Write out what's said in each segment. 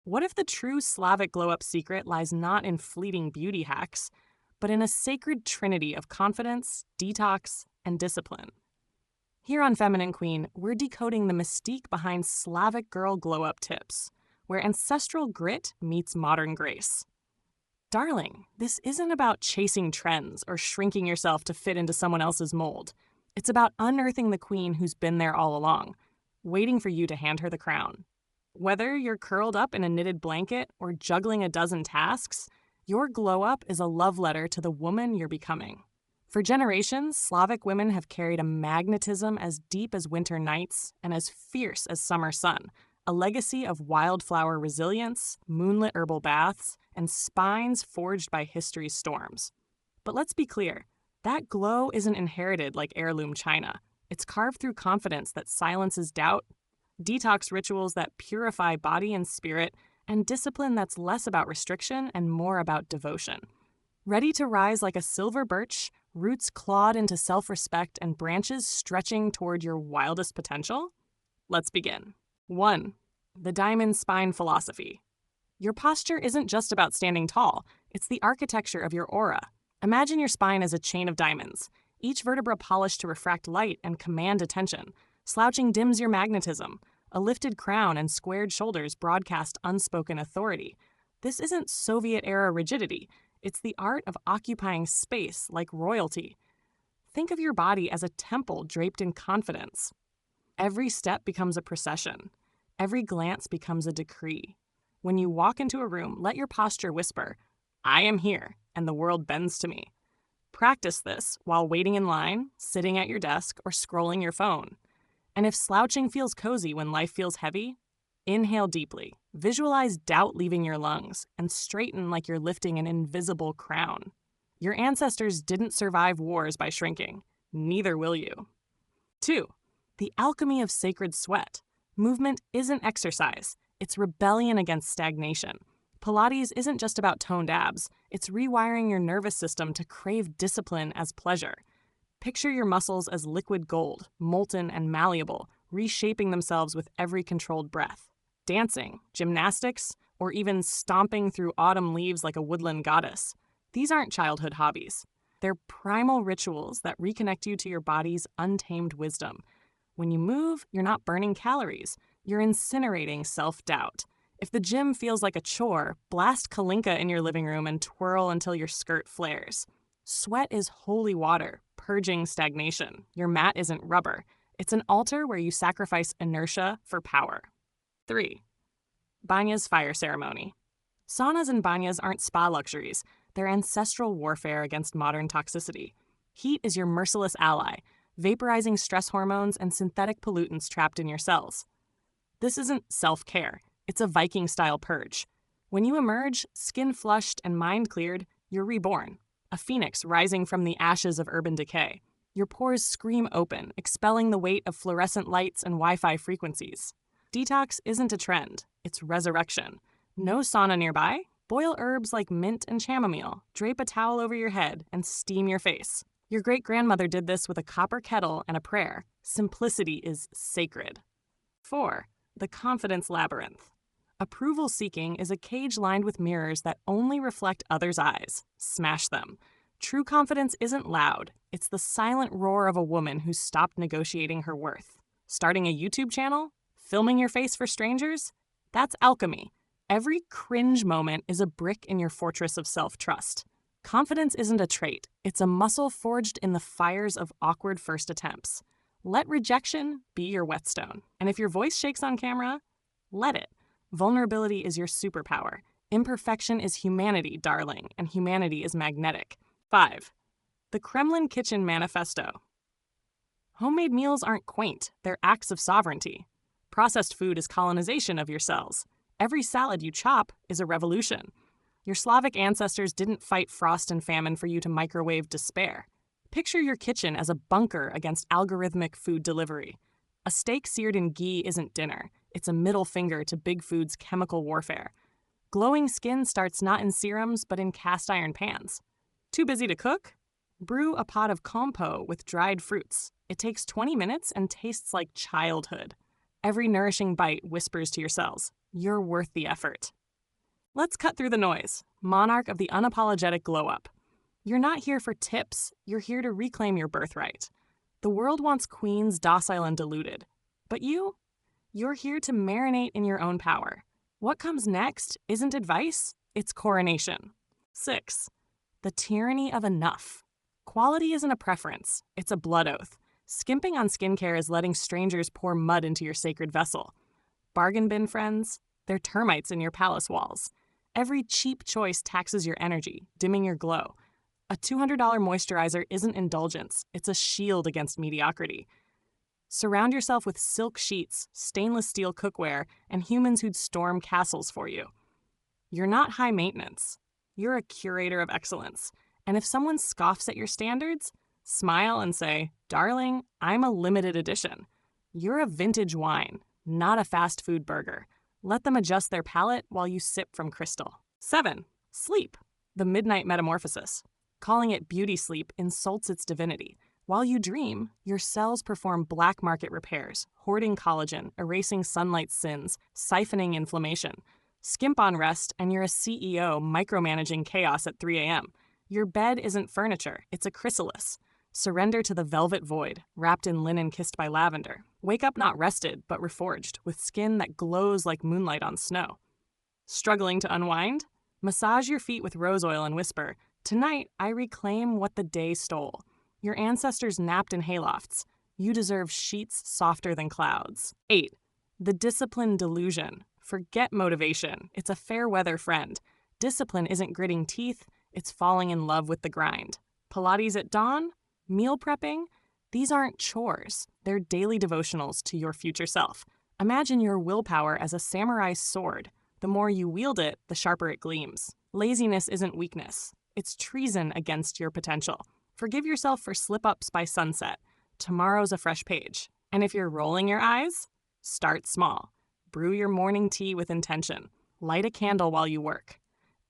What if the true Slavic glow-up secret lies not in fleeting beauty hacks, but in a sacred trinity of confidence, detox, and discipline? Here on Feminine Queen, we're decoding the mystique behind Slavic girl glow-up tips, where ancestral grit meets modern grace. Darling, this isn't about chasing trends or shrinking yourself to fit into someone else's mold. It's about unearthing the queen who's been there all along, waiting for you to hand her the crown. Whether you're curled up in a knitted blanket or juggling a dozen tasks, your glow-up is a love letter to the woman you're becoming. For generations, Slavic women have carried a magnetism as deep as winter nights and as fierce as summer sun, a legacy of wildflower resilience, moonlit herbal baths, and spines forged by history's storms. But let's be clear, that glow isn't inherited like heirloom china. It's carved through confidence that silences doubt, detox rituals that purify body and spirit, and discipline that's less about restriction and more about devotion. Ready to rise like a silver birch, roots clawed into self-respect and branches stretching toward your wildest potential? Let's begin. 1. The diamond spine philosophy. Your posture isn't just about standing tall, it's the architecture of your aura. Imagine your spine as a chain of diamonds, each vertebra polished to refract light and command attention. Slouching dims your magnetism. A lifted crown and squared shoulders broadcast unspoken authority. This isn't Soviet-era rigidity. It's the art of occupying space like royalty. Think of your body as a temple draped in confidence. Every step becomes a procession. Every glance becomes a decree. When you walk into a room, let your posture whisper, "I am here, and the world bends to me." Practice this while waiting in line, sitting at your desk, or scrolling your phone. And if slouching feels cozy when life feels heavy, inhale deeply, visualize doubt leaving your lungs, and straighten like you're lifting an invisible crown. Your ancestors didn't survive wars by shrinking. Neither will you. 2. The alchemy of sacred sweat. Movement isn't exercise. It's rebellion against stagnation. Pilates isn't just about toned abs. It's rewiring your nervous system to crave discipline as pleasure. Picture your muscles as liquid gold, molten and malleable, reshaping themselves with every controlled breath. Dancing, gymnastics, or even stomping through autumn leaves like a woodland goddess. These aren't childhood hobbies. They're primal rituals that reconnect you to your body's untamed wisdom. When you move, you're not burning calories. You're incinerating self-doubt. If the gym feels like a chore, blast Kalinka in your living room and twirl until your skirt flares. Sweat is holy water, purging stagnation. Your mat isn't rubber. It's an altar where you sacrifice inertia for power. 3. BANYA'S fire ceremony. Saunas and banyas aren't spa luxuries. They're ancestral warfare against modern toxicity. Heat is your merciless ally, vaporizing stress hormones and synthetic pollutants trapped in your cells. This isn't self-care. It's a Viking-style purge. When you emerge, skin flushed and mind cleared, you're reborn. A phoenix rising from the ashes of urban decay. Your pores scream open, expelling the weight of fluorescent lights and Wi-Fi frequencies. Detox isn't a trend, it's resurrection. No sauna nearby? Boil herbs like mint and chamomile, drape a towel over your head, and steam your face. Your great-grandmother did this with a copper kettle and a prayer. Simplicity is sacred. 4. The confidence labyrinth. Approval-seeking is a cage lined with mirrors that only reflect others' eyes. Smash them. True confidence isn't loud. It's the silent roar of a woman who's stopped negotiating her worth. Starting a YouTube channel? Filming your face for strangers? That's alchemy. Every cringe moment is a brick in your fortress of self-trust. Confidence isn't a trait. It's a muscle forged in the fires of awkward first attempts. Let rejection be your whetstone. And if your voice shakes on camera, let it. Vulnerability is your superpower. Imperfection is humanity, darling, and humanity is magnetic. 5. The Kremlin Kitchen Manifesto. Homemade meals aren't quaint, they're acts of sovereignty. Processed food is colonization of your cells. Every salad you chop is a revolution. Your Slavic ancestors didn't fight frost and famine for you to microwave despair. Picture your kitchen as a bunker against algorithmic food delivery. A steak seared in ghee isn't dinner. It's a middle finger to big food's chemical warfare. Glowing skin starts not in serums, but in cast iron pans. Too busy to cook? Brew a pot of compote with dried fruits. It takes 20 minutes and tastes like childhood. Every nourishing bite whispers to your cells, You're worth the effort. Let's cut through the noise. Monarch of the unapologetic glow-up. You're not here for tips. You're here to reclaim your birthright. The world wants queens docile and deluded. But you're here to marinate in your own power. What comes next isn't advice, it's coronation. 6. The tyranny of enough. Quality isn't a preference, it's a blood oath. Skimping on skincare is letting strangers pour mud into your sacred vessel. Bargain bin friends, they're termites in your palace walls. Every cheap choice taxes your energy, dimming your glow. A $200 moisturizer isn't indulgence, it's a shield against mediocrity. Surround yourself with silk sheets, stainless steel cookware, and humans who'd storm castles for you. You're not high maintenance. You're a curator of excellence. And if someone scoffs at your standards, smile and say, "Darling, I'm a limited edition." You're a vintage wine, not a fast food burger. Let them adjust their palate while you sip from crystal. 7. Sleep. The midnight metamorphosis. Calling it beauty sleep insults its divinity. While you dream, your cells perform black market repairs, hoarding collagen, erasing sunlight's sins, siphoning inflammation. Skimp on rest, and you're a CEO micromanaging chaos at 3 a.m. Your bed isn't furniture, it's a chrysalis. Surrender to the velvet void, wrapped in linen kissed by lavender. Wake up not rested, but reforged, with skin that glows like moonlight on snow. Struggling to unwind? Massage your feet with rose oil and whisper, "Tonight, I reclaim what the day stole." Your ancestors napped in haylofts. You deserve sheets softer than clouds. 8. The discipline delusion. Forget motivation. It's a fair weather friend. Discipline isn't gritting teeth, it's falling in love with the grind. Pilates at dawn? Meal prepping? These aren't chores. They're daily devotionals to your future self. Imagine your willpower as a samurai's sword. The more you wield it, the sharper it gleams. Laziness isn't weakness. It's treason against your potential. Forgive yourself for slip-ups by sunset. Tomorrow's a fresh page. And if you're rolling your eyes, start small. Brew your morning tea with intention. Light a candle while you work.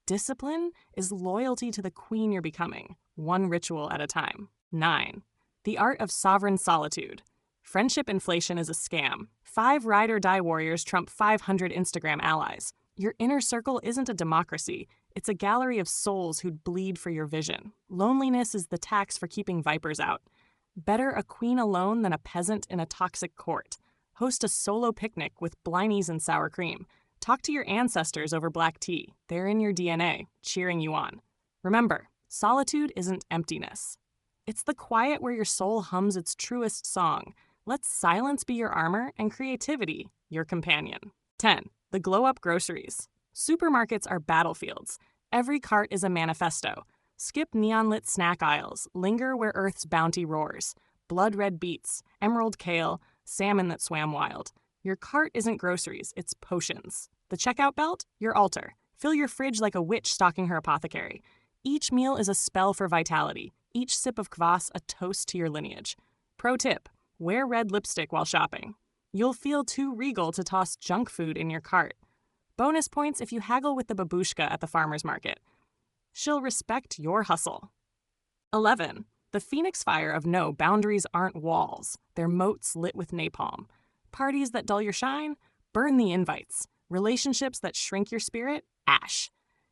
Discipline is loyalty to the queen you're becoming, one ritual at a time. 9. The art of sovereign solitude. Friendship inflation is a scam. 5 ride-or-die warriors trump 500 Instagram allies. Your inner circle isn't a democracy. It's a gallery of souls who'd bleed for your vision. Loneliness is the tax for keeping vipers out. Better a queen alone than a peasant in a toxic court. Host a solo picnic with blinis and sour cream. Talk to your ancestors over black tea. They're in your DNA, cheering you on. Remember, solitude isn't emptiness. It's the quiet where your soul hums its truest song. Let silence be your armor and creativity your companion. 10. The glow-up groceries. Supermarkets are battlefields. Every cart is a manifesto. Skip neon-lit snack aisles. Linger where Earth's bounty roars. Blood-red beets, emerald kale, salmon that swam wild. Your cart isn't groceries, it's potions. The checkout belt? Your altar. Fill your fridge like a witch stalking her apothecary. Each meal is a spell for vitality. Each sip of kvass a toast to your lineage. Pro tip, wear red lipstick while shopping. You'll feel too regal to toss junk food in your cart. Bonus points if you haggle with the babushka at the farmer's market. She'll respect your hustle. 11. The phoenix fire of no, boundaries aren't walls. They're moats lit with napalm. Parties that dull your shine? Burn the invites. Relationships that shrink your spirit? Ash.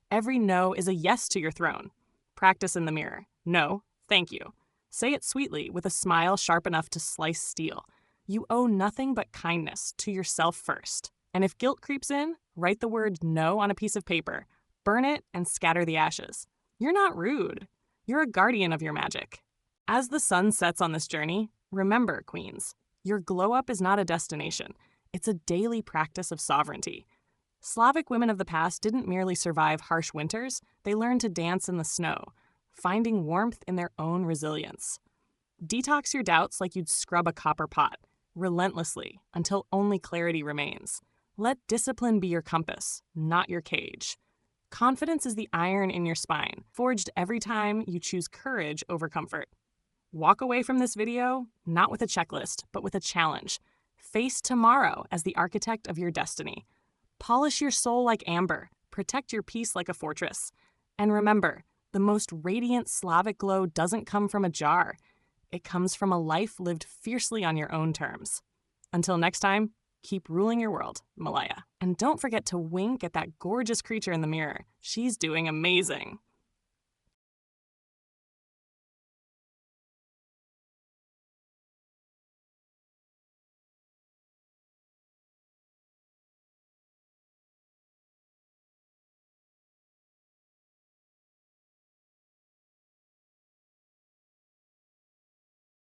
Every no is a yes to your throne. Practice in the mirror. No, thank you. Say it sweetly with a smile sharp enough to slice steel. You owe nothing but kindness to yourself first. And if guilt creeps in, write the word no on a piece of paper. Burn it and scatter the ashes. You're not rude. You're a guardian of your magic. As the sun sets on this journey, remember, queens, your glow-up is not a destination. It's a daily practice of sovereignty. Slavic women of the past didn't merely survive harsh winters, they learned to dance in the snow, finding warmth in their own resilience. Detox your doubts like you'd scrub a copper pot, relentlessly, until only clarity remains. Let discipline be your compass, not your cage. Confidence is the iron in your spine, forged every time you choose courage over comfort. Walk away from this video, not with a checklist, but with a challenge. Face tomorrow as the architect of your destiny. Polish your soul like amber, protect your peace like a fortress. And remember, the most radiant Slavic glow doesn't come from a jar. It comes from a life lived fiercely on your own terms. Until next time, Keep ruling your world, Malaya. And don't forget to wink at that gorgeous creature in the mirror. She's doing amazing.